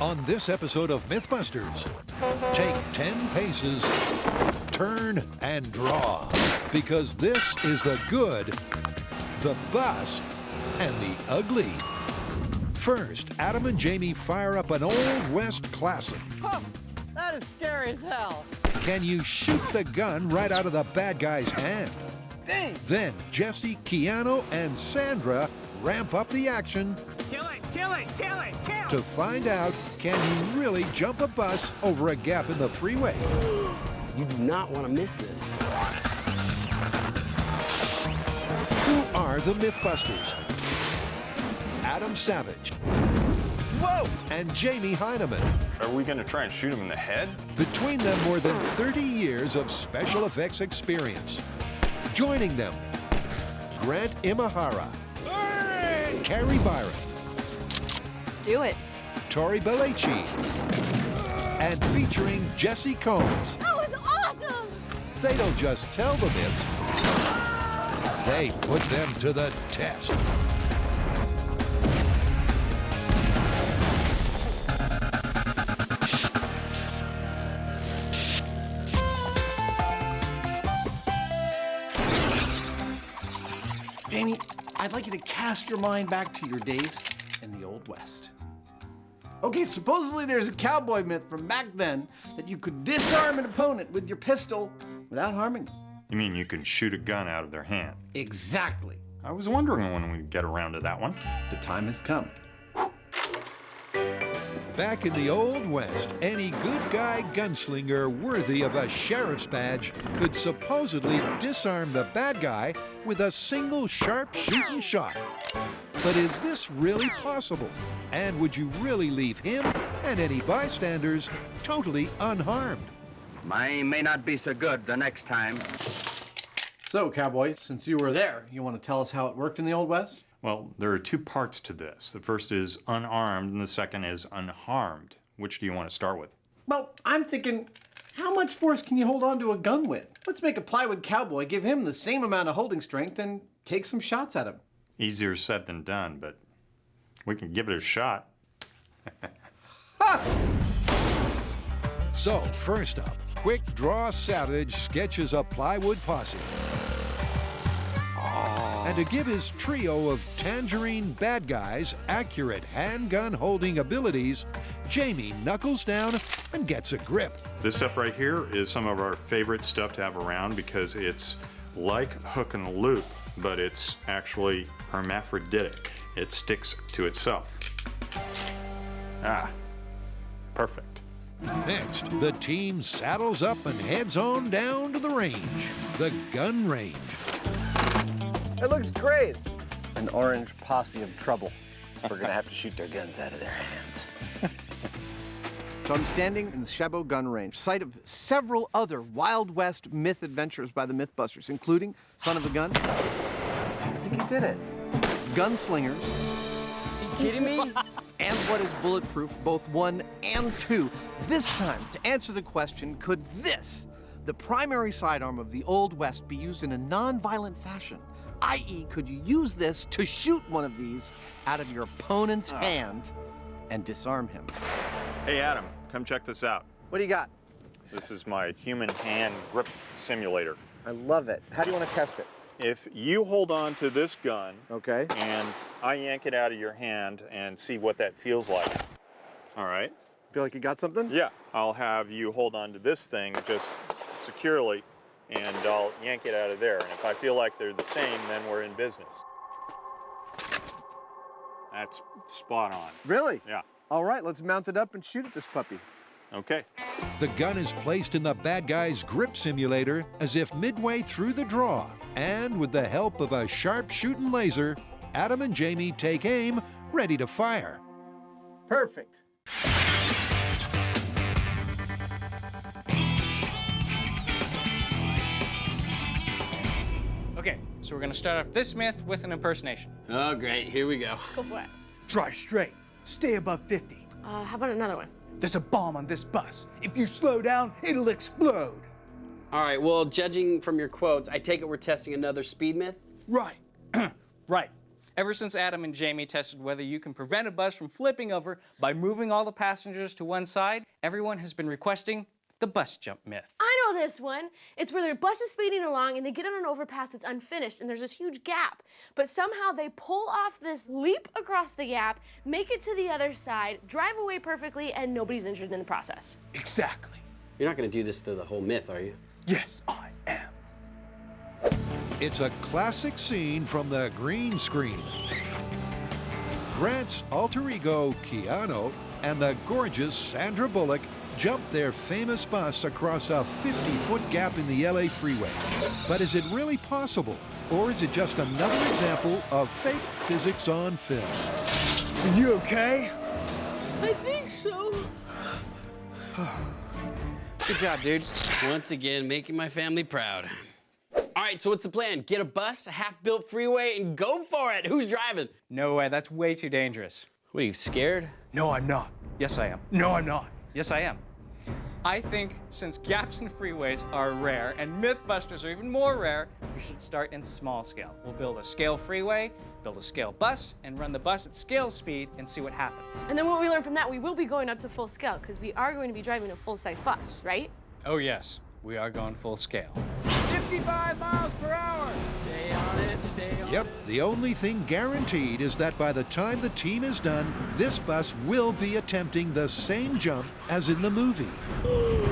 On this episode of MythBusters, take 10 paces, turn and draw, because this is the good, the bus, and the ugly. First, Adam and Jamie fire up an Old West classic. Huh, that is scary as hell. Can you shoot the gun right out of the bad guy's hand? Dang. Then Jesse, Keanu, and Sandra ramp up the action. Kill it, kill it, kill it, kill! To find out, can you really jump a bus over a gap in the freeway? You do not want to miss this. Who are the MythBusters? Adam Savage. Whoa! And Jamie Heineman. Are we going to try and shoot him in the head? Between them, more than 30 years of special effects experience. Joining them, Grant Imahara. Carrie Byron. Let's do it. Tori Belleci. And featuring Jesse Combs. That was awesome! They don't just tell the myths, they put them to the test. Jamie, I'd like you to cast your mind back to your days in the Old West. Okay, supposedly there's a cowboy myth from back then that you could disarm an opponent with your pistol without harming them. You mean you can shoot a gun out of their hand? Exactly. I was wondering when we'd get around to that one. The time has come. Back in the Old West, any good guy gunslinger worthy of a sheriff's badge could supposedly disarm the bad guy with a single sharp shooting shot. But is this really possible? And would you really leave him and any bystanders totally unharmed? Mine may not be so good the next time. So, cowboy, since you were there, you want to tell us how it worked in the Old West? Well, there are two parts to this. The first is unarmed and the second is unharmed. Which do you want to start with? Well, I'm thinking, how much force can you hold on to a gun with? Let's make a plywood cowboy, give him the same amount of holding strength, and take some shots at him. Easier said than done, but we can give it a shot. So, first up, Quick Draw Savage sketches a plywood posse. And to give his trio of tangerine bad guys accurate handgun-holding abilities, Jamie knuckles down and gets a grip. This stuff right here is some of our favorite stuff to have around because it's like hook and loop, but it's actually hermaphroditic. It sticks to itself. Ah, perfect. Next, the team saddles up and heads on down to the range, the gun range. It looks great. An orange posse of trouble. We're gonna have to shoot their guns out of their hands. So I'm standing in the Chabot gun range, site of several other Wild West myth adventures by the MythBusters, including Son of a Gun. I think he did it. Gunslingers. Are you kidding me? And What is Bulletproof, both 1 and 2. This time, to answer the question, could this, the primary sidearm of the Old West, be used in a non-violent fashion? I.e., could you use this to shoot one of these out of your opponent's hand and disarm him? Hey, Adam, come check this out. What do you got? This is my human hand grip simulator. I love it. How do you want to test it? If you hold on to this gun, Okay. and I yank it out of your hand and see what that feels like. All right? Feel like you got something? Yeah. I'll have you hold on to this thing just securely, and I'll yank it out of there. And if I feel like they're the same, then we're in business. That's spot on. Really? Yeah. All right, let's mount it up and shoot at this puppy. Okay. The gun is placed in the bad guy's grip simulator as if midway through the draw. And with the help of a sharp-shooting laser, Adam and Jamie take aim, ready to fire. Perfect. Okay, so we're gonna start off this myth with an impersonation. Oh, great. Here we go. Go for it. Drive straight. Stay above 50. How about another one? There's a bomb on this bus. If you slow down, it'll explode. All right, well, judging from your quotes, I take it we're testing another speed myth? Right. Right. Ever since Adam and Jamie tested whether you can prevent a bus from flipping over by moving all the passengers to one side, everyone has been requesting the bus jump myth. I know this one. It's where their bus is speeding along and they get on an overpass that's unfinished and there's this huge gap. But somehow they pull off this leap across the gap, make it to the other side, drive away perfectly, and nobody's injured in the process. Exactly. You're not going to do this to the whole myth, are you? Yes, I am. It's a classic scene from the green screen. Grant's alter ego, Keanu, and the gorgeous Sandra Bullock jump their famous bus across a 50-foot gap in the LA freeway. But is it really possible? Or is it just another example of fake physics on film? Are you okay? I think so. Good job, dude. Once again, making my family proud. All right, so what's the plan? Get a bus, a half-built freeway, and go for it. Who's driving? No way, that's way too dangerous. What, are you scared? No, I'm not. Yes, I am. No, I'm not. Yes, I am. I think since gaps in freeways are rare and MythBusters are even more rare, we should start in small scale. We'll build a scale freeway, build a scale bus, and run the bus at scale speed and see what happens. And then what we learn from that, we will be going up to full scale because we are going to be driving a full-size bus, right? Oh yes, we are going full scale. 55 miles per hour. Stay on it, stay on Yep, the only thing guaranteed is that by the time the team is done, this bus will be attempting the same jump as in the movie.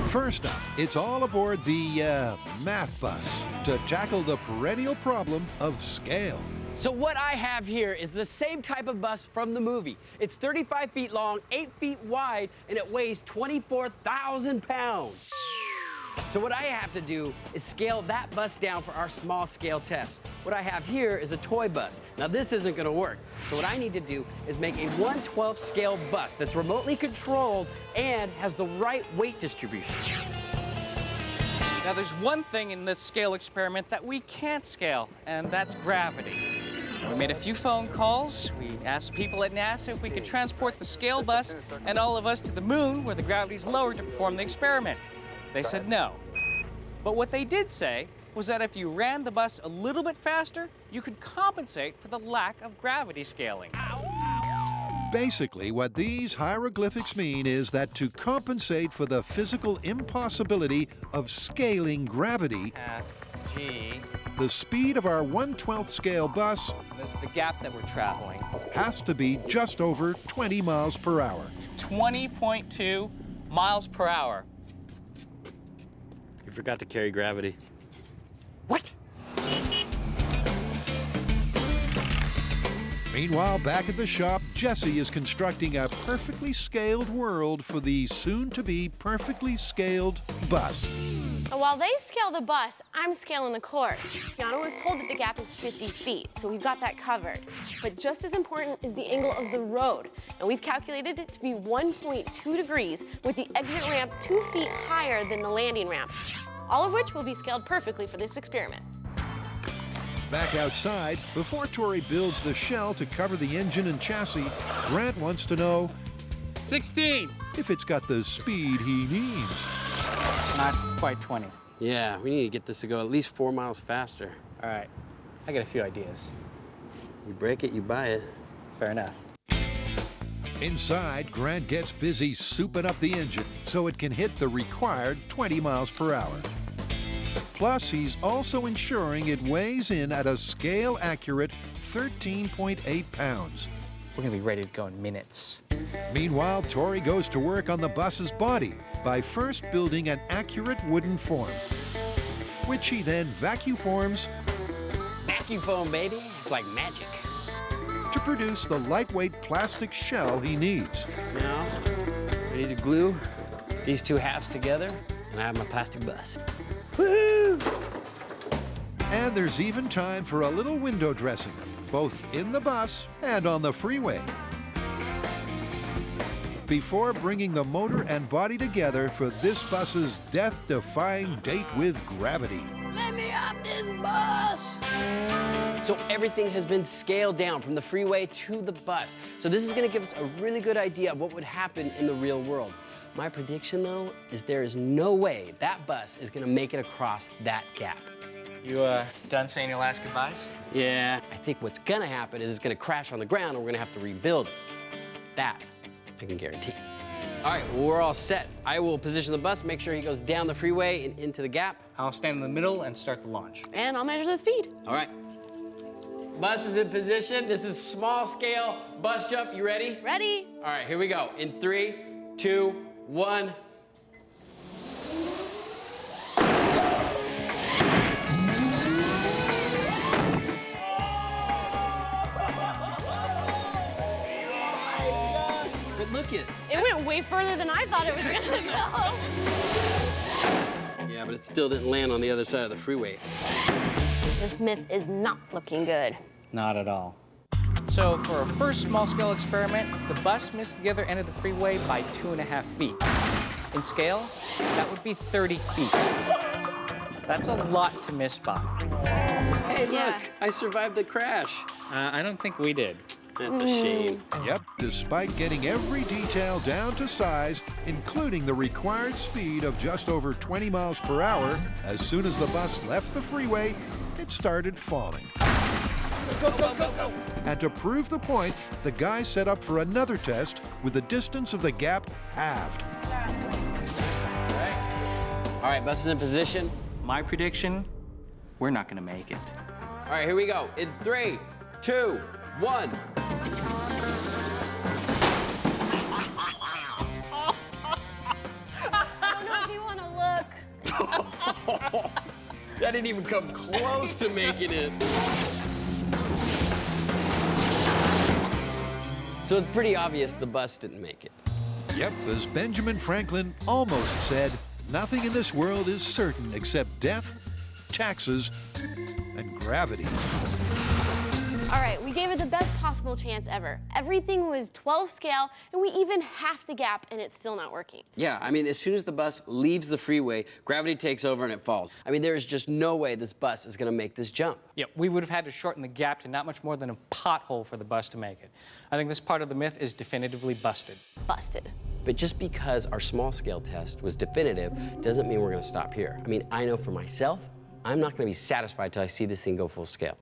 First up, it's all aboard the math bus to tackle the perennial problem of scale. So what I have here is the same type of bus from the movie. It's 35 feet long, 8 feet wide, and it weighs 24,000 pounds. So what I have to do is scale that bus down for our small scale test. What I have here is a toy bus. Now this isn't gonna work. So what I need to do is make a 1/12 scale bus that's remotely controlled and has the right weight distribution. Now there's one thing in this scale experiment that we can't scale, and that's gravity. We made a few phone calls. We asked people at NASA if we could transport the scale bus and all of us to the moon where the gravity's lower to perform the experiment. They said no. But what they did say was that if you ran the bus a little bit faster, you could compensate for the lack of gravity scaling. Basically, what these hieroglyphics mean is that to compensate for the physical impossibility of scaling gravity, F, G, the speed of our 1/12 scale bus this is the gap that we're traveling. has to be just over 20 miles per hour. 20.2 miles per hour. You forgot to carry gravity. What? Meanwhile, back at the shop, Jesse is constructing a perfectly scaled world for the soon-to-be perfectly scaled bus. And while they scale the bus, I'm scaling the course. Keanu was told that the gap is 50 feet, so we've got that covered. But just as important is the angle of the road. And we've calculated it to be 1.2 degrees, with the exit ramp 2 feet higher than the landing ramp. All of which will be scaled perfectly for this experiment. Back outside, before Tori builds the shell to cover the engine and chassis, Grant wants to know 16. if it's got the speed he needs. Not quite 20. Yeah, we need to get this to go at least 4 miles faster. All right, I got a few ideas. You break it, you buy it. Fair enough. Inside, Grant gets busy souping up the engine so it can hit the required 20 miles per hour. Plus, he's also ensuring it weighs in at a scale-accurate 13.8 pounds. We're gonna be ready to go in minutes. Meanwhile, Tori goes to work on the bus's body by first building an accurate wooden form, which he then vacuum forms Vacuum foam, baby. It's like magic. to produce the lightweight plastic shell he needs. Now, ready to glue these two halves together, and I have my plastic bus. Woo! And there's even time for a little window dressing, both in the bus and on the freeway. Before bringing the motor and body together for this bus's death-defying date with gravity. Let me off this bus! So everything has been scaled down from the freeway to the bus. So this is gonna give us a really good idea of what would happen in the real world. My prediction, though, is there is no way that bus is gonna make it across that gap. You done saying your last goodbyes? Yeah, I think what's gonna happen is it's gonna crash on the ground and we're gonna have to rebuild it. That I can guarantee. All right, well, we're all set. I will position the bus, make sure he goes down the freeway and into the gap. I'll stand in the middle and start the launch. And I'll measure the speed. All right. Bus is in position. This is small scale bus jump. You ready? Ready? All right, here we go. In 3, 2, 1. But look it. It went way further than I thought it was gonna go. Yeah, but it still didn't land on the other side of the freeway. This myth is not looking good. Not at all. So for a first small-scale experiment, the bus missed the other end of the freeway by 2.5 feet. In scale, that would be 30 feet. That's a lot to miss by. Hey, look, Yeah. I survived the crash. I don't think we did. That's a shame. Yep, despite getting every detail down to size, including the required speed of just over 20 miles per hour, as soon as the bus left the freeway, it started falling. Go, go, go, go. And to prove the point, the guy set up for another test with the distance of the gap halved. All right, bus is in position. My prediction, we're not gonna make it. All right, here we go. In 3, 2, 1. I don't know if you want to look. That didn't even come close to making it. So it's pretty obvious the bus didn't make it. Yep, as Benjamin Franklin almost said, nothing in this world is certain except death, taxes, and gravity. All right, we gave it the best possible chance ever. Everything was 12 scale, and we even half the gap, and it's still not working. Yeah, I mean, as soon as the bus leaves the freeway, gravity takes over and it falls. I mean, there is just no way this bus is gonna make this jump. Yeah, we would have had to shorten the gap to not much more than a pothole for the bus to make it. I think this part of the myth is definitively busted. Busted. But just because our small scale test was definitive doesn't mean we're gonna stop here. I mean, I know for myself, I'm not gonna be satisfied till I see this thing go full scale.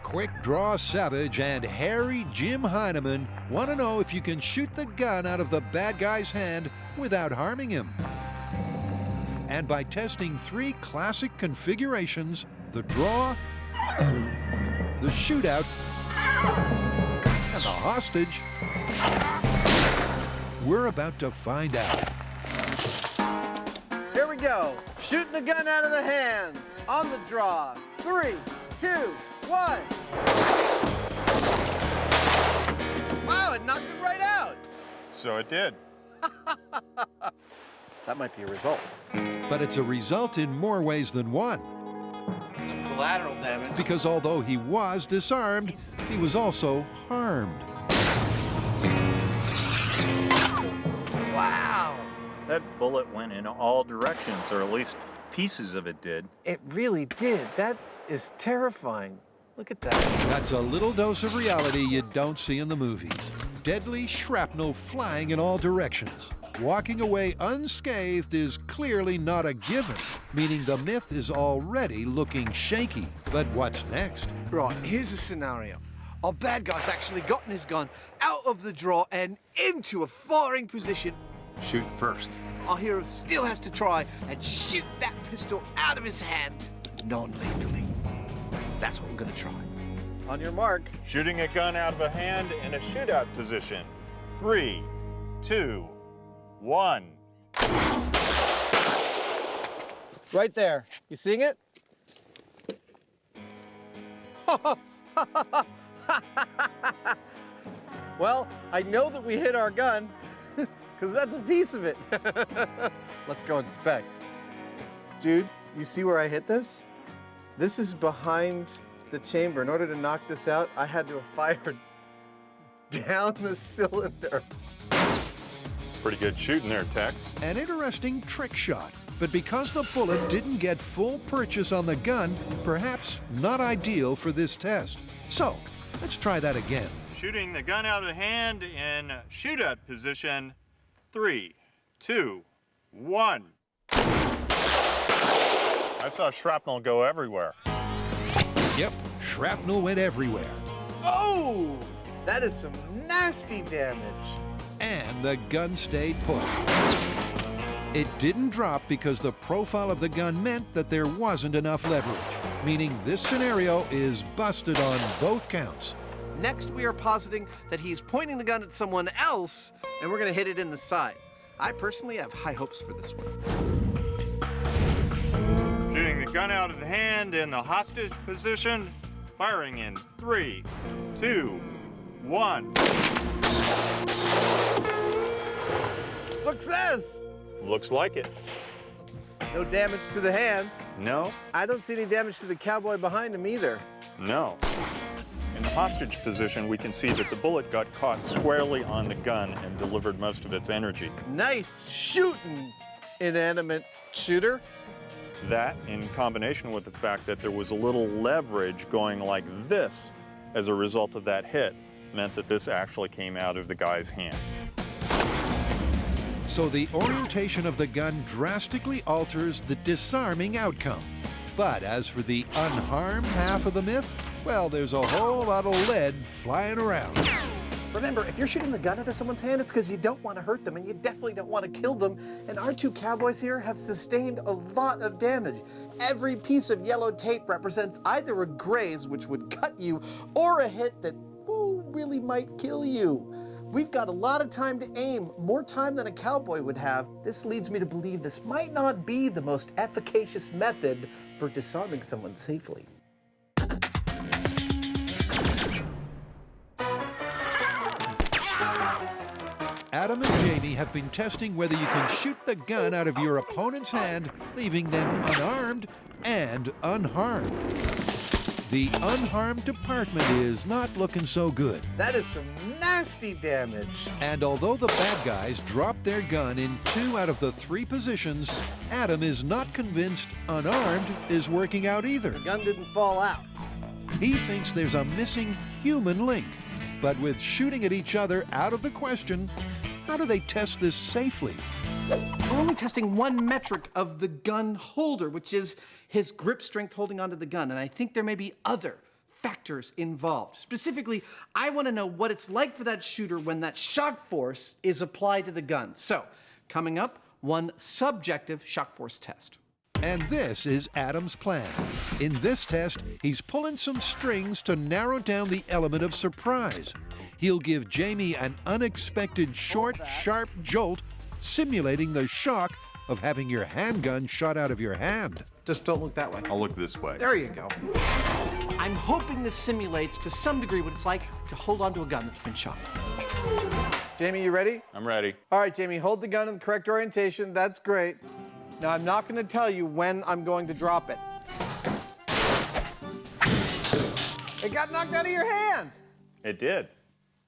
Quick Draw Savage and Hairy Jim Heineman want to know if you can shoot the gun out of the bad guy's hand without harming him. And by testing 3 classic configurations, the draw, the shootout, and the hostage, we're about to find out. Here we go. Shooting a gun out of the hands. On the draw. 3, 2, 1. Wow, it knocked it right out. So it did. That might be a result. But it's a result in more ways than one. Some collateral damage. Because although he was disarmed, he was also harmed. Wow. That bullet went in all directions, or at least pieces of it did. It really did. That is terrifying. Look at that. That's a little dose of reality you don't see in the movies. Deadly shrapnel flying in all directions. Walking away unscathed is clearly not a given, meaning the myth is already looking shaky. But what's next? Right, here's a scenario. Our bad guy's actually gotten his gun out of the drawer and into a firing position. Shoot first. Our hero still has to try and shoot that pistol out of his hand non-lethally. That's what we're gonna try. On your mark. Shooting a gun out of a hand in a shootout position. 3, 2, 1. Right there. You seeing it? Well, I know that we hit our gun, because that's a piece of it. Let's go inspect. Dude, you see where I hit this? This is behind the chamber. In order to knock this out, I had to have fired down the cylinder. Pretty good shooting there, Tex. An interesting trick shot. But because the bullet didn't get full purchase on the gun, perhaps not ideal for this test. So, let's try that again. Shooting the gun out of the hand in shootout position. 3, 2, 1. I saw shrapnel go everywhere. Yep, shrapnel went everywhere. Oh! That is some nasty damage. And the gun stayed put. It didn't drop because the profile of the gun meant that there wasn't enough leverage, meaning this scenario is busted on both counts. Next, we are positing that he's pointing the gun at someone else, and we're going to hit it in the side. I personally have high hopes for this one. Shooting the gun out of the hand in the hostage position. Firing in 3, 2, 1. Success! Looks like it. No damage to the hand. No? I don't see any damage to the cowboy behind him either. No. In the hostage position, we can see that the bullet got caught squarely on the gun and delivered most of its energy. Nice shooting, inanimate shooter. That, in combination with the fact that there was a little leverage going like this as a result of that hit, meant that this actually came out of the guy's hand. So the orientation of the gun drastically alters the disarming outcome. But as for the unharmed half of the myth, well, there's a whole lot of lead flying around. Remember, if you're shooting the gun out of someone's hand, it's because you don't want to hurt them, and you definitely don't want to kill them. And our two cowboys here have sustained a lot of damage. Every piece of yellow tape represents either a graze, which would cut you, or a hit that really might kill you. We've got a lot of time to aim, more time than a cowboy would have. This leads me to believe this might not be the most efficacious method for disarming someone safely. Adam and Jamie have been testing whether you can shoot the gun out of your opponent's hand, leaving them unarmed and unharmed. The unharmed department is not looking so good. That is some nasty damage. And although the bad guys dropped their gun in 2 out of the 3 positions, Adam is not convinced unarmed is working out either. The gun didn't fall out. He thinks there's a missing human link. But with shooting at each other out of the question, how do they test this safely? We're only testing one metric of the gun holder, which is his grip strength holding onto the gun. And I think there may be other factors involved. Specifically, I want to know what it's like for that shooter when that shock force is applied to the gun. So, coming up, one subjective shock force test. And this is Adam's plan. In this test, he's pulling some strings to narrow down the element of surprise. He'll give Jamie an unexpected short, sharp jolt, simulating the shock of having your handgun shot out of your hand. Just don't look that way. I'll look this way. There you go. I'm hoping this simulates to some degree what it's like to hold onto a gun that's been shot. Jamie, you ready? I'm ready. All right, Jamie, hold the gun in the correct orientation. That's great. Now, I'm not going to tell you when I'm going to drop it. It got knocked out of your hand. It did.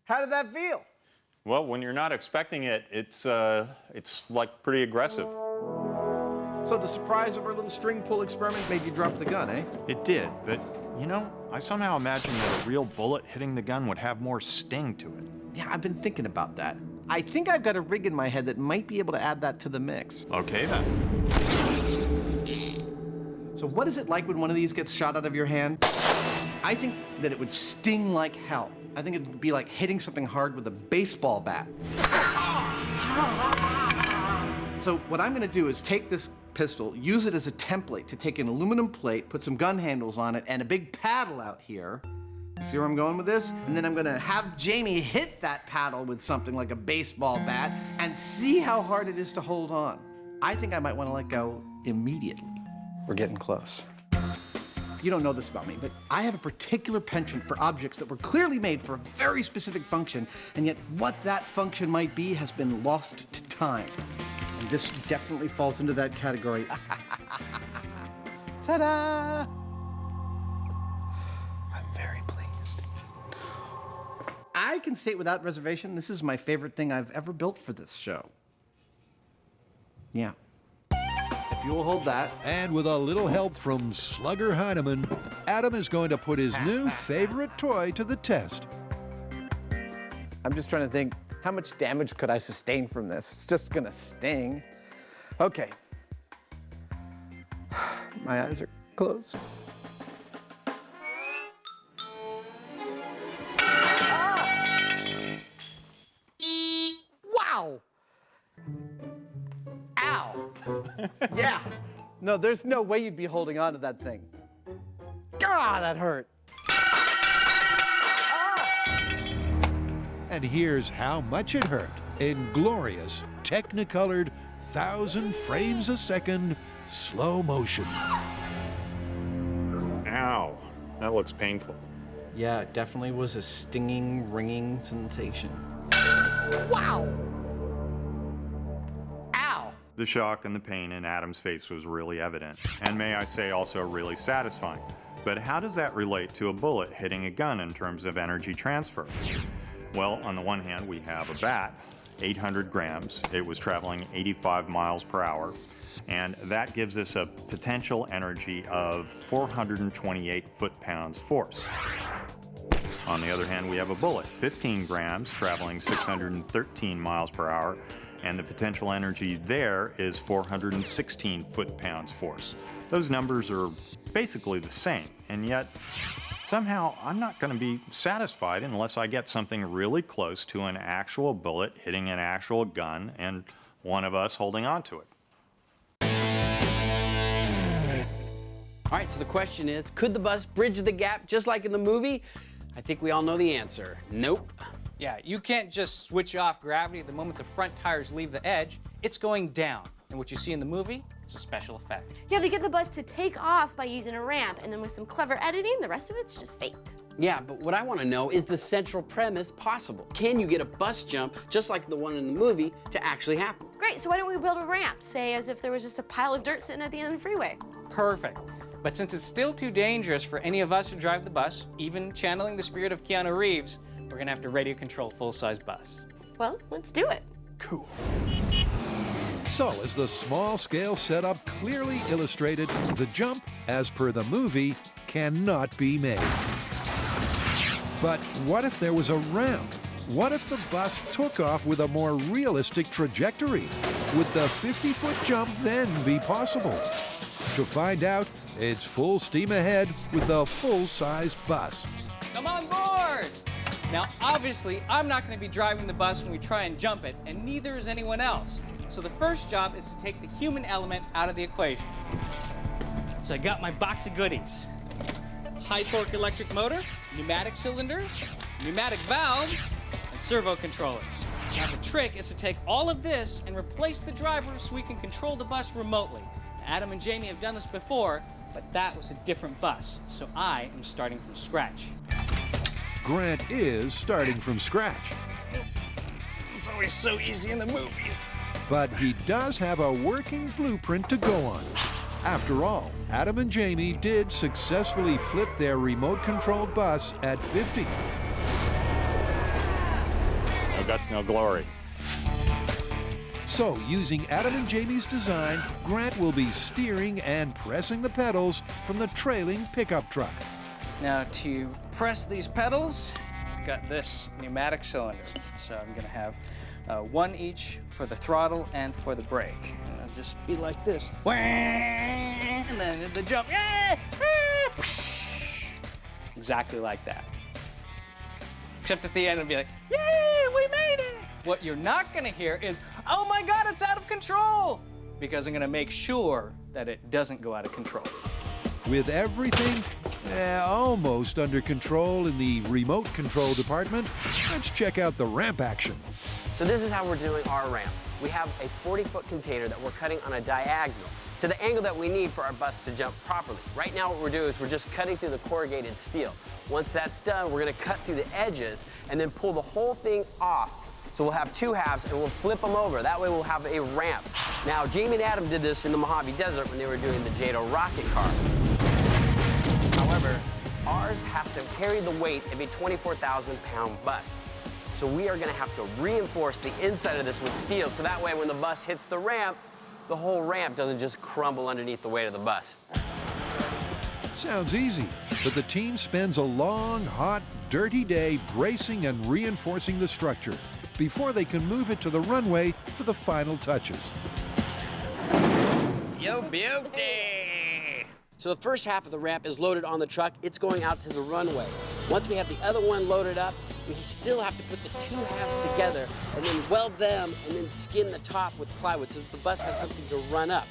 How did that feel? Well, when you're not expecting it, it's like pretty aggressive. So the surprise of our little string pull experiment made you drop the gun, eh? It did, but you know, I somehow imagined that a real bullet hitting the gun would have more sting to it. Yeah, I've been thinking about that. I think I've got a rig in my head that might be able to add that to the mix. Okay then. So what is it like when one of these gets shot out of your hand? I think that it would sting like hell. I think it would be like hitting something hard with a baseball bat. So what I'm gonna do is take this pistol, use it as a template to take an aluminum plate, put some gun handles on it, and a big paddle out here. See where I'm going with this? And then I'm gonna have Jamie hit that paddle with something like a baseball bat and see how hard it is to hold on. I think I might wanna let go immediately. We're getting close. You don't know this about me, but I have a particular penchant for objects that were clearly made for a very specific function, and yet what that function might be has been lost to time. And this definitely falls into that category. Ta-da! I'm very pleased. I can state without reservation, this is my favorite thing I've ever built for this show. Yeah. If Fuel hold that. And with a little help from Slugger Heineman, Adam is going to put his new favorite toy to the test. I'm just trying to think, how much damage could I sustain from this? It's just gonna sting. Okay. My eyes are closed. Wow! Ow! Yeah. No, there's no way you'd be holding on to that thing. God, that hurt. And here's how much it hurt in glorious, technicolored, 1,000 frames a second slow motion. Ow, that looks painful. Yeah, it definitely was a stinging, ringing sensation. Wow! Ow! The shock and the pain in Adam's face was really evident, and may I say also really satisfying. But how does that relate to a bullet hitting a gun in terms of energy transfer? Well, on the one hand, we have a bat, 800 grams. It was traveling 85 miles per hour, and that gives us a potential energy of 428 foot-pounds force. On the other hand, we have a bullet, 15 grams, traveling 613 miles per hour, and the potential energy there is 416 foot-pounds force. Those numbers are basically the same, and yet somehow I'm not going to be satisfied unless I get something really close to an actual bullet hitting an actual gun and one of us holding on to it. All right, so the question is, could the bus bridge the gap just like in the movie? I think we all know the answer. Nope. Yeah, you can't just switch off gravity the moment the front tires leave the edge. It's going down. And what you see in the movie is a special effect. Yeah, they get the bus to take off by using a ramp, and then with some clever editing, the rest of it's just faked. Yeah, but what I want to know is the central premise possible. Can you get a bus jump, just like the one in the movie, to actually happen? Great, so why don't we build a ramp, say as if there was just a pile of dirt sitting at the end of the freeway? Perfect. But since it's still too dangerous for any of us to drive the bus, even channeling the spirit of Keanu Reeves, we're gonna have to radio control full-size bus. Well, let's do it. Cool. So, as the small-scale setup clearly illustrated, the jump, as per the movie, cannot be made. But what if there was a ramp? What if the bus took off with a more realistic trajectory? Would the 50-foot jump then be possible? To find out, it's full steam ahead with the full-size bus. Come on board! Now, obviously, I'm not going to be driving the bus when we try and jump it, and neither is anyone else. So the first job is to take the human element out of the equation. So I got my box of goodies. High-torque electric motor, pneumatic cylinders, pneumatic valves, and servo controllers. Now the trick is to take all of this and replace the driver so we can control the bus remotely. Adam and Jamie have done this before, but that was a different bus, so I am starting from scratch. Grant is starting from scratch. It's always so easy in the movies. But he does have a working blueprint to go on. After all, Adam and Jamie did successfully flip their remote-controlled bus at 50. No guts, no glory. So, using Adam and Jamie's design, Grant will be steering and pressing the pedals from the trailing pickup truck. Now to press these pedals, I've got this pneumatic cylinder. So I'm gonna have one each for the throttle and for the brake. And it'll just be like this. And then the jump. Exactly like that. Except at the end it'll be like, yay, we made it! What you're not gonna hear is, oh my God, it's out of control! Because I'm gonna make sure that it doesn't go out of control. With everything almost under control in the remote control department, let's check out the ramp action. So this is how we're doing our ramp. We have a 40-foot container that we're cutting on a diagonal to the angle that we need for our bus to jump properly. Right now what we're doing is we're just cutting through the corrugated steel. Once that's done, we're gonna cut through the edges and then pull the whole thing off. So we'll have two halves and we'll flip them over. That way we'll have a ramp. Now, Jamie and Adam did this in the Mojave Desert when they were doing the JATO rocket car. However, ours has to carry the weight of a 24,000-pound bus. So we are gonna have to reinforce the inside of this with steel, so that way when the bus hits the ramp, the whole ramp doesn't just crumble underneath the weight of the bus. Sounds easy, but the team spends a long, hot, dirty day bracing and reinforcing the structure before they can move it to the runway for the final touches. Yo, beauty! So the first half of the ramp is loaded on the truck. It's going out to the runway. Once we have the other one loaded up, we still have to put the two halves together and then weld them and then skin the top with plywood so that the bus has something to run up.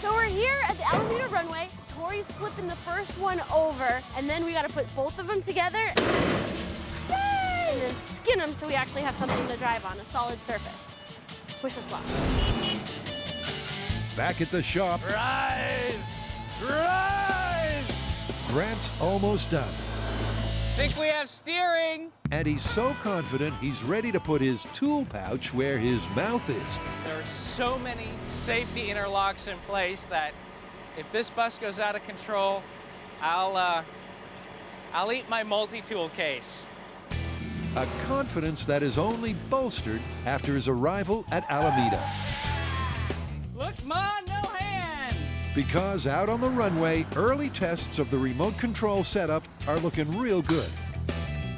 So we're here at the Alameda runway. Tori's flipping the first one over, and then we gotta put both of them together and then skin them so we actually have something to drive on, a solid surface. Wish us luck. Back at the shop, Rise! Rise! Grant's almost done. Think we have steering. And he's so confident he's ready to put his tool pouch where his mouth is. There are so many safety interlocks in place that if this bus goes out of control, I'll eat my multi-tool case. A confidence that is only bolstered after his arrival at Alameda. Look, Ma, no hands! Because out on the runway, early tests of the remote control setup are looking real good.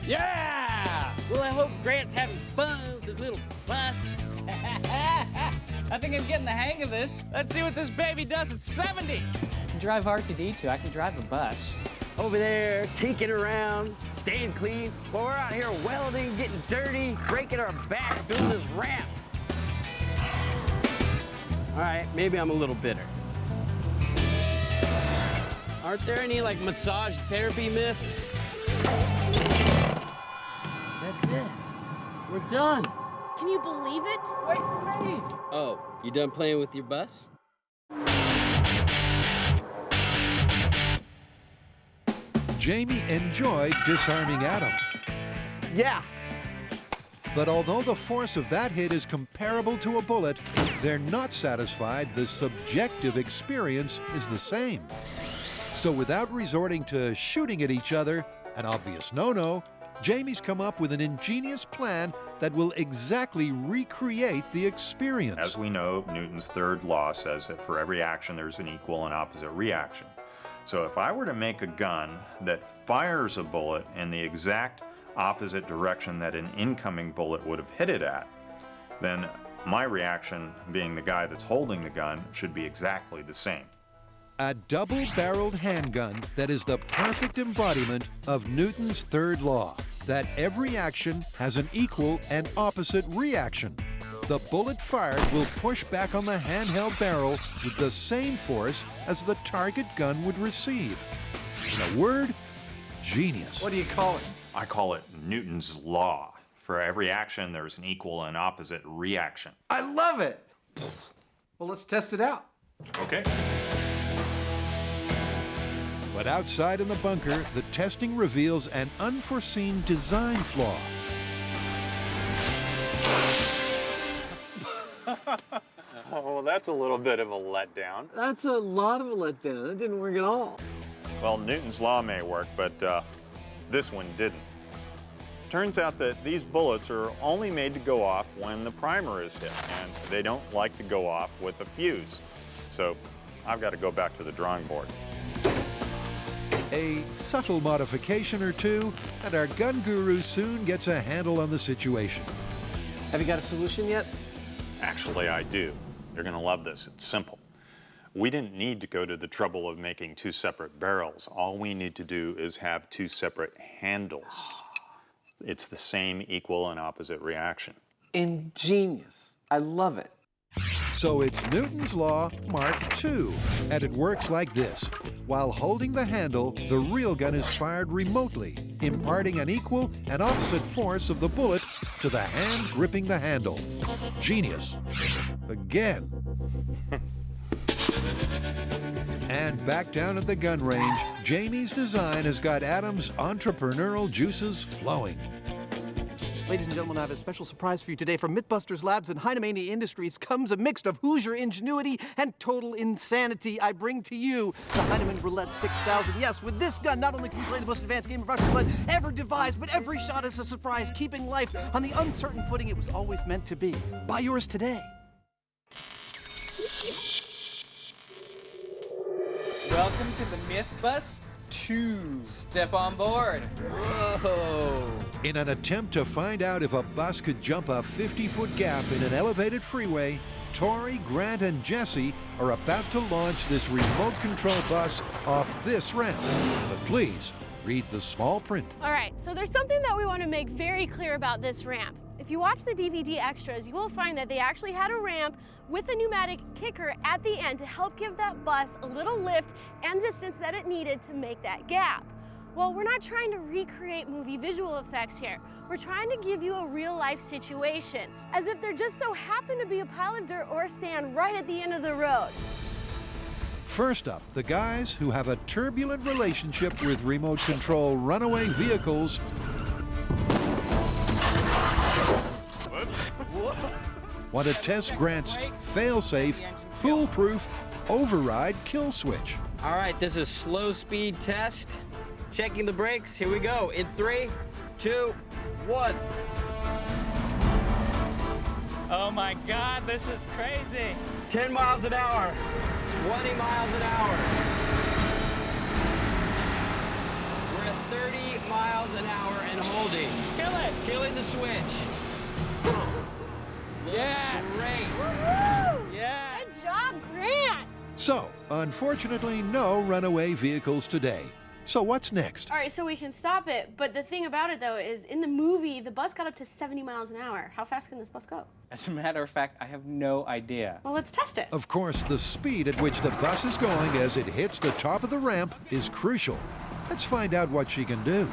Yeah! Well, I hope Grant's having fun with his little bus. I think I'm getting the hang of this. Let's see what this baby does at 70. I can drive R2-D2. I can drive a bus. Over there, tinking around, staying clean, while we're out here welding, getting dirty, breaking our back, building this ramp. All right, maybe I'm a little bitter. Aren't there any, like, massage therapy myths? That's it. We're done. Can you believe it? Wait for me. Oh, you done playing with your bus? Jamie enjoyed disarming Adam. Yeah. But although the force of that hit is comparable to a bullet, they're not satisfied the subjective experience is the same. So without resorting to shooting at each other, an obvious no-no, Jamie's come up with an ingenious plan that will exactly recreate the experience. As we know, Newton's third law says that for every action there's an equal and opposite reaction. So if I were to make a gun that fires a bullet in the exact opposite direction that an incoming bullet would have hit it at, then my reaction, being the guy that's holding the gun, should be exactly the same. A double-barreled handgun that is the perfect embodiment of Newton's third law, that every action has an equal and opposite reaction. The bullet fired will push back on the handheld barrel with the same force as the target gun would receive. In a word, genius. What do you call it? I call it Newton's law. For every action, there's an equal and opposite reaction. I love it. Well, let's test it out. Okay. But outside in the bunker, the testing reveals an unforeseen design flaw. Oh, well, that's a little bit of a letdown. That's a lot of a letdown. It didn't work at all. Well, Newton's law may work, but this one didn't. Turns out that these bullets are only made to go off when the primer is hit, and they don't like to go off with a fuse. So I've got to go back to the drawing board. A subtle modification or two, and our gun guru soon gets a handle on the situation. Have you got a solution yet? Actually, I do. You're going to love this. It's simple. We didn't need to go to the trouble of making two separate barrels. All we need to do is have two separate handles. It's the same equal and opposite reaction. Ingenious. I love it. So it's Newton's Law Mark II, and it works like this. While holding the handle, the real gun is fired remotely, imparting an equal and opposite force of the bullet to the hand gripping the handle. Genius. Again. And back down at the gun range, Jamie's design has got Adam's entrepreneurial juices flowing. Ladies and gentlemen, I have a special surprise for you today. From MythBusters Labs and Heinemania Industries comes a mix of Hoosier ingenuity and total insanity. I bring to you the Heinemann Roulette 6000. Yes, with this gun, not only can you play the most advanced game of Russian roulette ever devised, but every shot is a surprise, keeping life on the uncertain footing it was always meant to be. Buy yours today. Welcome to the MythBusters 2. Step on board. Whoa. In an attempt to find out if a bus could jump a 50-foot gap in an elevated freeway, Tori, Grant, and Jesse are about to launch this remote control bus off this ramp. But please, read the small print. All right, so there's something that we want to make very clear about this ramp. If you watch the DVD extras, you will find that they actually had a ramp with a pneumatic kicker at the end to help give that bus a little lift and distance that it needed to make that gap. Well, we're not trying to recreate movie visual effects here. We're trying to give you a real-life situation, as if there just so happened to be a pile of dirt or sand right at the end of the road. First up, the guys who have a turbulent relationship with remote control runaway vehicles want to test Grant's fail-safe, foolproof override kill switch. All right, this is slow speed test. Checking the brakes. Here we go. In 3, 2, 1. Oh my God, this is crazy. 10 miles an hour. 20 miles an hour. We're at 30 miles an hour and holding. Kill it. Killing the switch. Yes. Woohoo! Yes. Good job, Grant! So, unfortunately, no runaway vehicles today. So what's next? All right, so we can stop it, but the thing about it, though, is in the movie, the bus got up to 70 miles an hour. How fast can this bus go? As a matter of fact, I have no idea. Well, let's test it. Of course, the speed at which the bus is going as it hits the top of the ramp is crucial. Let's find out what she can do.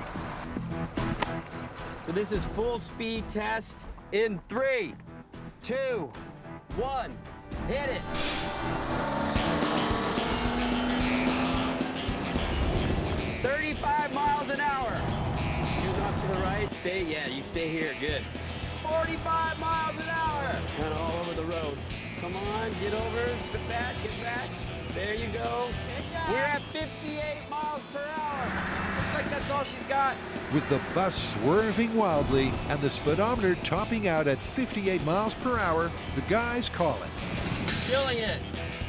So this is full speed test in 3, 2, 1. Hit it. 35 miles an hour. Shoot off to the right. You stay here. Good. 45 miles an hour. It's kind of all over the road. Come on, get over. Get back. There you go. Good job. We're at 58 miles per hour. Looks like that's all she's got. With the bus swerving wildly and the speedometer topping out at 58 miles per hour, the guys call it Killing it.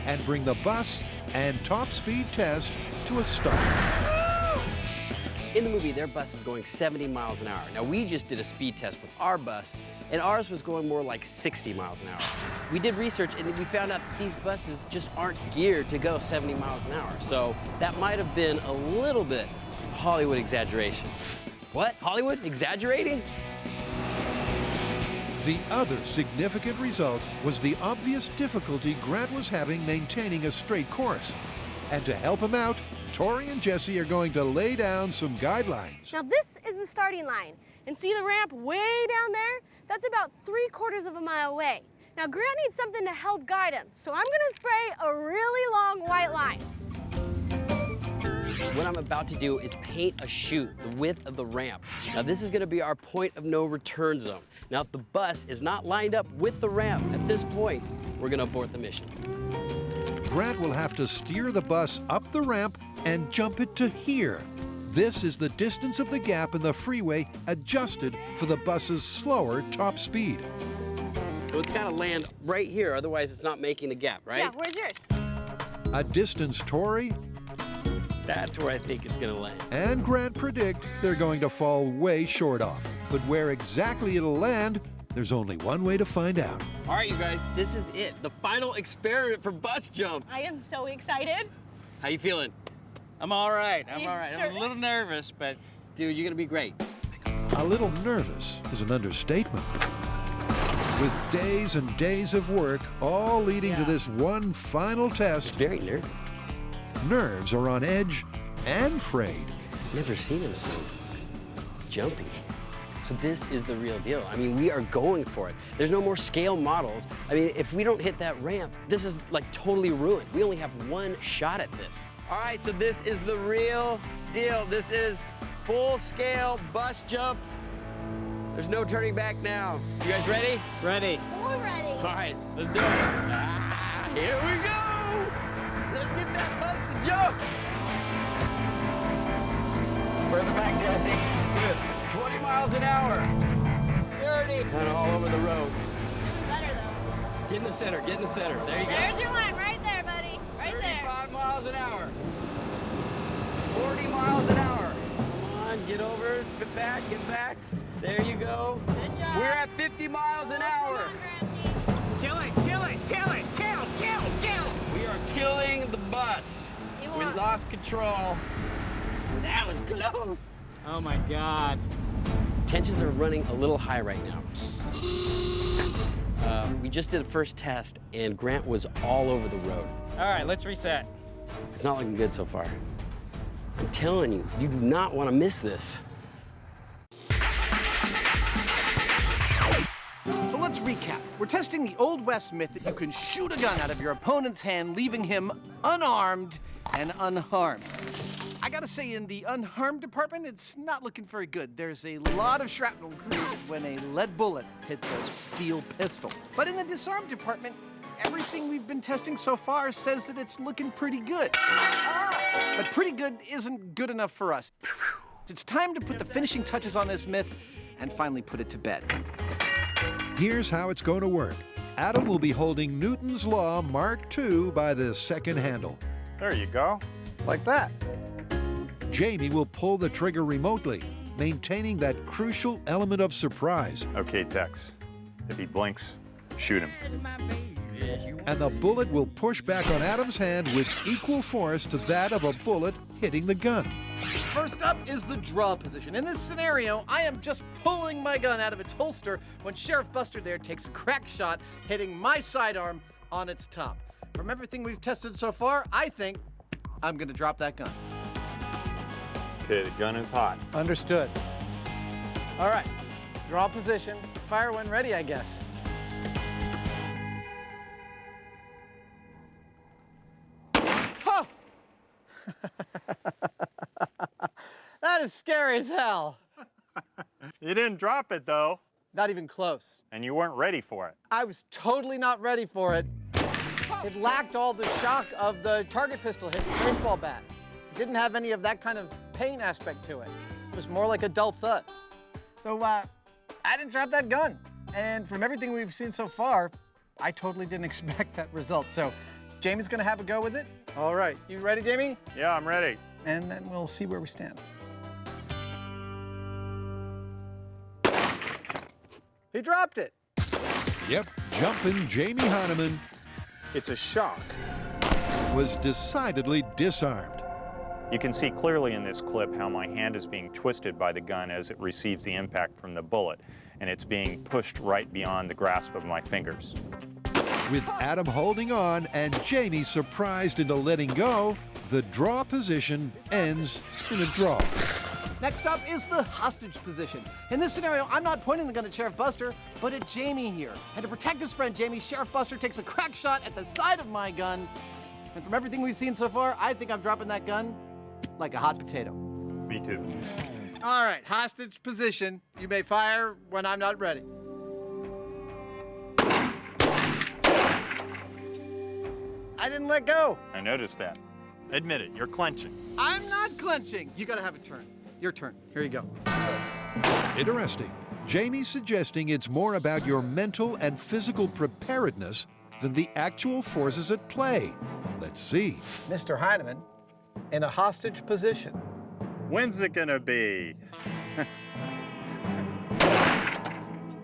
and bring the bus and top speed test to a stop. In the movie, their bus is going 70 miles an hour. Now, we just did a speed test with our bus, and ours was going more like 60 miles an hour. We did research, and we found out that these buses just aren't geared to go 70 miles an hour. So that might have been a little bit of Hollywood exaggeration. What? Hollywood exaggerating? The other significant result was the obvious difficulty Grant was having maintaining a straight course. And to help him out, Tori and Jesse are going to lay down some guidelines. Now, this is the starting line. And see the ramp way down there? That's about 3/4 of a mile away. Now, Grant needs something to help guide him, so I'm gonna spray a really long white line. What I'm about to do is paint a chute the width of the ramp. Now, this is gonna be our point of no return zone. Now, if the bus is not lined up with the ramp at this point, we're gonna abort the mission. Grant will have to steer the bus up the ramp and jump it to here. This is the distance of the gap in the freeway adjusted for the bus's slower top speed. So it's gotta land right here, otherwise it's not making the gap, right? Yeah, where's yours? A distance Tori That's where I think it's gonna land. and Grant predict they're going to fall way short of. But where exactly it'll land, there's only one way to find out. All right, you guys, this is it. The final experiment for bus jump. I am so excited. How you feeling? I'm all right. I'm you all right. sure? I'm a little nervous, but Dude, you're gonna be great. A little nervous is an understatement. With days and days of work, all leading to this one final test, Very nervous. nerves are on edge and frayed. Never seen him so jumpy. So this is the real deal. I mean, we are going for it. There's no more scale models. I mean, if we don't hit that ramp, this is like totally ruined. We only have one shot at this. All right, so this is the real deal. This is full-scale bus jump. There's no turning back now. You guys ready? ready. We're ready. All right, let's do it. Here we go. Let's get that bus to jump. Further back there, I think. Good. 20 miles an hour. 30. Kind of all over the road. Better though. Get in the center, get in the center. There you go. There's your line right there, buddy. Right there. 35 miles an hour. 40 miles an hour. Come on, get over, get back, get back. There you go. Good job. We're at 50 miles an hour. Kill it, kill it, kill it, kill, kill, kill. We are killing the bus. We lost control. That was close. Oh my God. Tensions are running a little high right now. We just did a first test, and Grant was all over the road. All right, let's reset. It's not looking good so far. I'm telling you, you do not want to miss this. So let's recap. We're testing the Old West myth that you can shoot a gun out of your opponent's hand, leaving him unarmed and unharmed. I gotta say, in the unharmed department, it's not looking very good. There's a lot of shrapnel created when a lead bullet hits a steel pistol. But in the disarmed department, everything we've been testing so far says that it's looking pretty good. But pretty good isn't good enough for us. It's time to put the finishing touches on this myth and finally put it to bed. Here's how it's going to work. Adam will be holding Newton's Law Mark II by the second handle. There you go. Like that. Jamie will pull the trigger remotely, maintaining that crucial element of surprise. Okay, Tex. If he blinks, shoot him. And the bullet will push back on Adam's hand with equal force to that of a bullet hitting the gun. First up is the draw position. In this scenario, I am just pulling my gun out of its holster when Sheriff Buster there takes a crack shot, hitting my sidearm on its top. From everything we've tested so far, I think I'm gonna drop that gun. Okay, the gun is hot. Understood. All right, draw position. Fire when ready, I guess. Huh! That is scary as hell. You didn't drop it, though. Not even close. And you weren't ready for it. I was totally not ready for it. It lacked all the shock of the target pistol hitting the baseball bat. It didn't have any of that kind of pain aspect to it. It was more like a dull thud. So, I didn't drop that gun. And from everything we've seen so far, I totally didn't expect that result. So, Jamie's gonna have a go with it. All right, you ready, Jamie? Yeah, I'm ready. And then we'll see where we stand. He dropped it. Yep, jumping Jamie Hahnemann It's a shock. was decidedly disarmed. You can see clearly in this clip how my hand is being twisted by the gun as it receives the impact from the bullet, and it's being pushed right beyond the grasp of my fingers. With Adam holding on and Jamie surprised into letting go, the draw position ends in a draw. Next up is the hostage position. In this scenario, I'm not pointing the gun at Sheriff Buster, but at Jamie here. And to protect his friend Jamie, Sheriff Buster takes a crack shot at the side of my gun. And from everything we've seen so far, I think I'm dropping that gun like a hot potato. Me too. All right, hostage position. You may fire when I'm not ready. I didn't let go. I noticed that. Admit it, you're clenching. I'm not clenching. You gotta have a turn. Your turn. Here you go. Interesting. Jamie's suggesting it's more about your mental and physical preparedness than the actual forces at play. Let's see. Mr. Heineman, in a hostage position. When's it gonna be?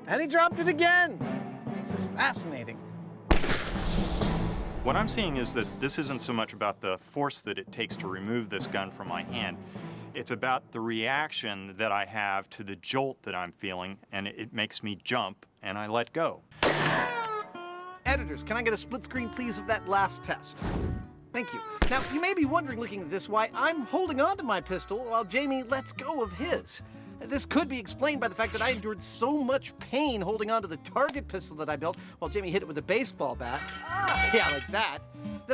And he dropped it again. This is fascinating. What I'm seeing is that this isn't so much about the force that it takes to remove this gun from my hand. It's about the reaction that I have to the jolt that I'm feeling, and it makes me jump, and I let go. Editors, can I get a split screen, please, of that last test? Thank you. Now, you may be wondering, looking at this, why I'm holding on to my pistol while Jamie lets go of his. This could be explained by the fact that I endured so much pain holding on to the target pistol that I built while Jamie hit it with a baseball bat. Yeah, like that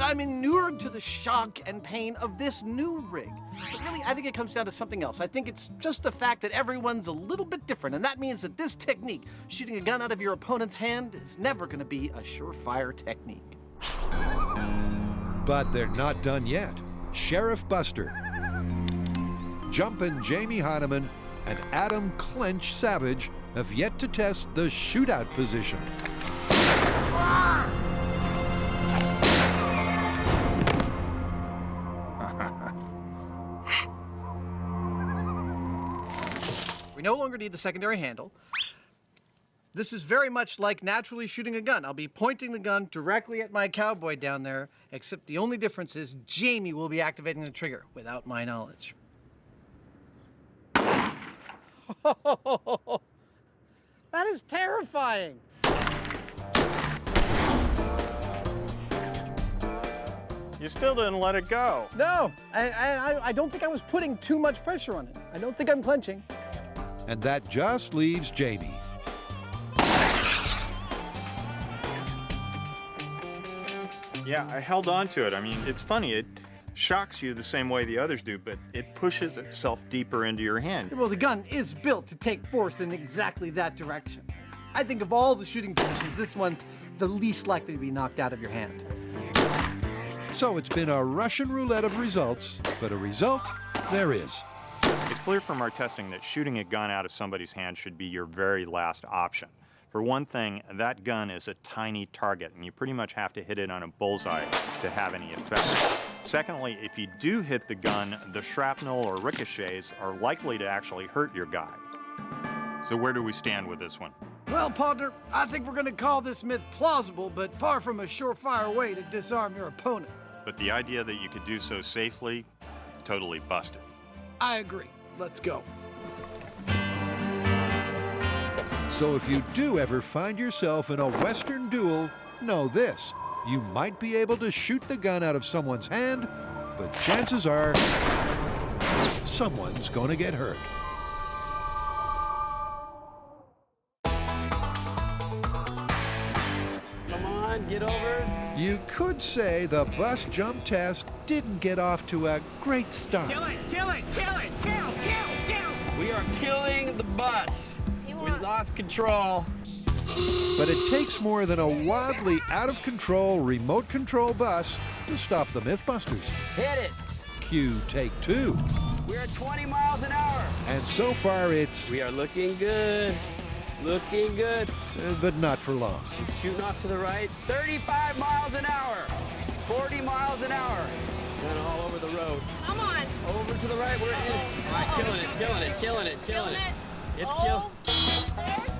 I'm inured to the shock and pain of this new rig. But really, I think it comes down to something else. I think it's just the fact that everyone's a little bit different, and that means that this technique, shooting a gun out of your opponent's hand, is never gonna be a surefire technique. But they're not done yet. Sheriff Buster, Jumpin' Jamie Hahnemann, and Adam Clench Savage have yet to test the shootout position. We no longer need the secondary handle. This is very much like naturally shooting a gun. I'll be pointing the gun directly at my cowboy down there, except the only difference is Jamie will be activating the trigger without my knowledge. That is terrifying. You still didn't let it go. No, I don't think I was putting too much pressure on it. I don't think I'm clenching. And that just leaves Jamie. Yeah, I held on to it. I mean, it's funny. It shocks you the same way the others do, but it pushes itself deeper into your hand. Well, the gun is built to take force in exactly that direction. I think of all the shooting positions, this one's the least likely to be knocked out of your hand. So it's been a Russian roulette of results, but a result there is. It's clear from our testing that shooting a gun out of somebody's hand should be your very last option. For one thing, that gun is a tiny target, and you pretty much have to hit it on a bullseye to have any effect. Secondly, if you do hit the gun, the shrapnel or ricochets are likely to actually hurt your guy. So where do we stand with this one? Well, partner, I think we're going to call this myth plausible, but far from a surefire way to disarm your opponent. But the idea that you could do so safely, totally busted. I agree. Let's go. So if you do ever find yourself in a Western duel, know this. You might be able to shoot the gun out of someone's hand, but chances are someone's gonna get hurt. Come on, get over. You could say the bus jump test didn't get off to a great start. Kill it, kill it, kill it, kill, kill, kill. We are killing the bus. We lost control. But it takes more than a wildly out-of-control remote control bus to stop the MythBusters. Hit it. Cue take 2. We're at 20 miles an hour. And so far it's... We are looking good. Looking good. but not for long. He's shooting off to the right. 35 miles an hour. 40 miles an hour. It's kind of all over the road. Come on. Over to the right. We're in. All right, killing it, killing it, killing it, killing it. It's kill.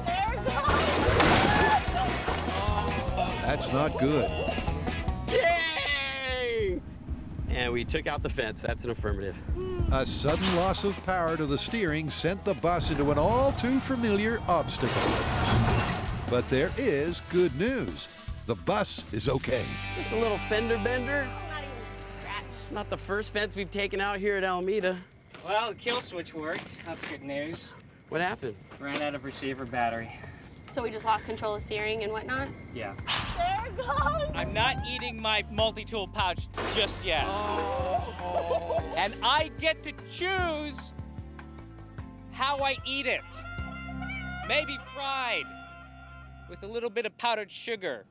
There goes. That's not good. Dang! And we took out the fence. That's an affirmative. A sudden loss of power to the steering sent the bus into an all-too-familiar obstacle. But there is good news. The bus is okay. Just a little fender bender. Not even scratched. Not the first fence we've taken out here at Alameda. Well, the kill switch worked. That's good news. What happened? Ran out of receiver battery. So we just lost control of steering and whatnot? Yeah. There it goes. I'm not eating my multi-tool pouch just yet. Oh. And I get to choose how I eat it. Maybe fried with a little bit of powdered sugar.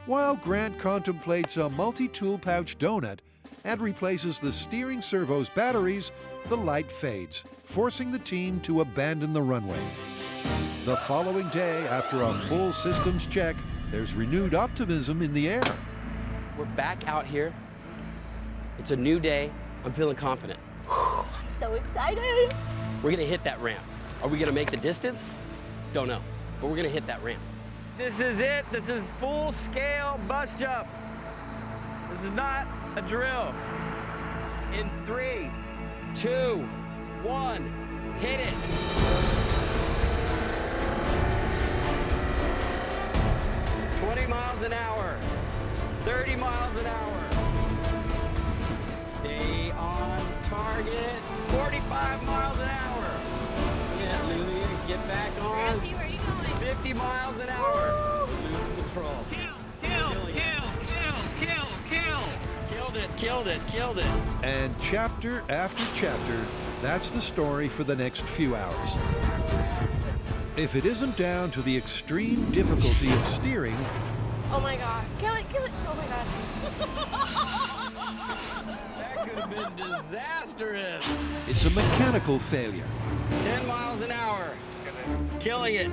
While Grant contemplates a multi-tool pouch donut and replaces the steering servo's batteries, the light fades, forcing the team to abandon the runway. The following day, after a full systems check, there's renewed optimism in the air. We're back out here. It's a new day. I'm feeling confident. I'm so excited. We're gonna hit that ramp. Are we gonna make the distance? Don't know, but we're gonna hit that ramp. This is it. This is full-scale bus jump. This is not a drill. In 3, 2, 1, hit it. Miles an hour, 30 miles an hour. Stay on target, 45 miles an hour. Yeah, Lily, get back on. Ranty, where are you going? 50 miles an hour. Losing control. Killed it. And chapter after chapter, that's the story for the next few hours. If it isn't down to the extreme difficulty of steering... Oh my God. Kill it. Oh my God. That could have been disastrous. It's a mechanical failure. 10 miles an hour. Killing it.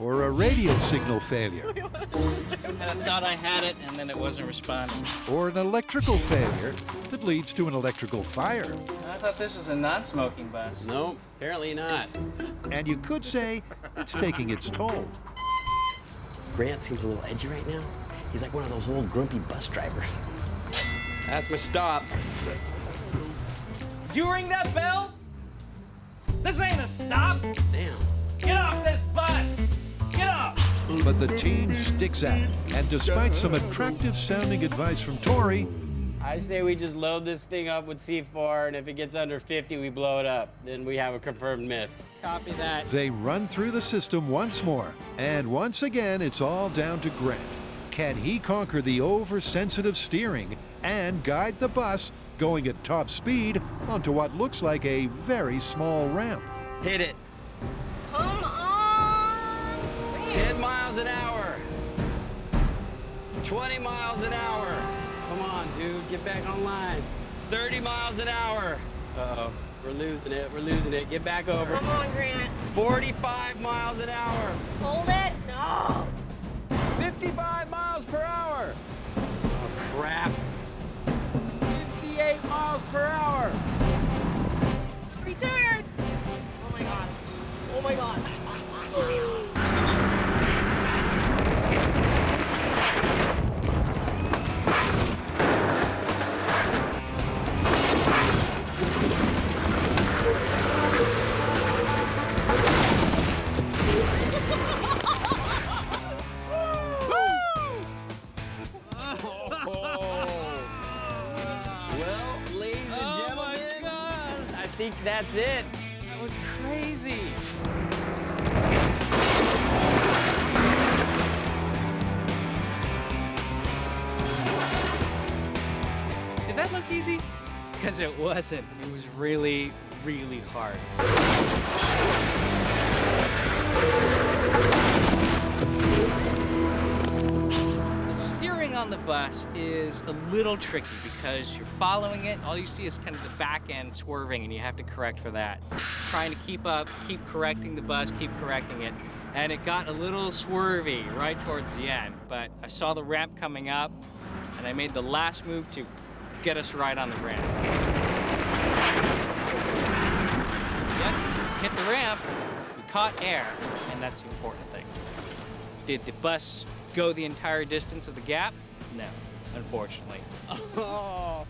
or a radio signal failure, And I thought I had it, and then it wasn't responding. or an electrical failure that leads to an electrical fire. I thought this was a non-smoking bus. Nope, apparently not. And you could say it's taking its toll. Grant seems a little edgy right now. He's like one of those old grumpy bus drivers. That's my stop. Did you ring that bell? This ain't a stop. Damn. Get off this bus. Get off. But the team sticks at it, and despite some attractive sounding advice from Tori, I say we just load this thing up with C4, and if it gets under 50, we blow it up. Then we have a confirmed myth. Copy that. they run through the system once more. And once again, it's all down to Grant. Can he conquer the oversensitive steering and guide the bus going at top speed onto what looks like a very small ramp? Hit it. Come on! 10 miles an hour. 20 miles an hour. Come on, dude, get back online. 30 miles an hour. Uh-oh, we're losing it, we're losing it. Get back over. Come on, Grant. 45 miles an hour. Hold it. No. 55 miles per hour. Oh, crap. 58 miles per hour. Return. Oh my God. Oh my God. Well, ladies and gentlemen, I think that's it. That was crazy. Did that look easy? Because it wasn't. It was really, really hard. The steering on the bus is a little tricky because you're following it. All you see is kind of the back end swerving, and you have to correct for that. Trying to keep up, keep correcting the bus, keep correcting it. And it got a little swervy right towards the end. But I saw the ramp coming up, and I made the last move to get us right on the ramp. Yes, hit the ramp, we caught air, and that's the important thing. Did the bus go the entire distance of the gap? No, unfortunately. Oh,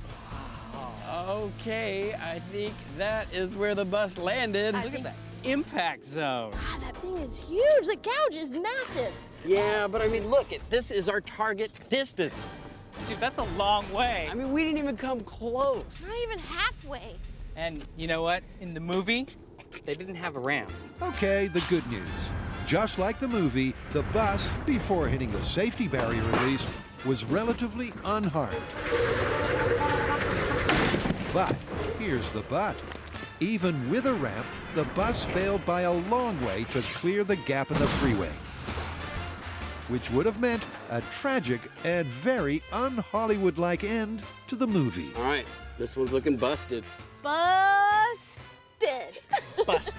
okay. I think that is where the bus landed. Look at that impact zone. Ah, that thing is huge. The gouge is massive. Yeah, but I mean, look, this is our target distance. Dude, that's a long way. I mean, we didn't even come close. Not even halfway. And you know what? In the movie, they didn't have a ramp. Okay, the good news. Just like the movie, the bus, before hitting the safety barrier at least, was relatively unharmed. But here's the but. Even with a ramp, the bus failed by a long way to clear the gap in the freeway, which would have meant a tragic and very un-Hollywood-like end to the movie. All right, this one's looking busted. Busted. Busted.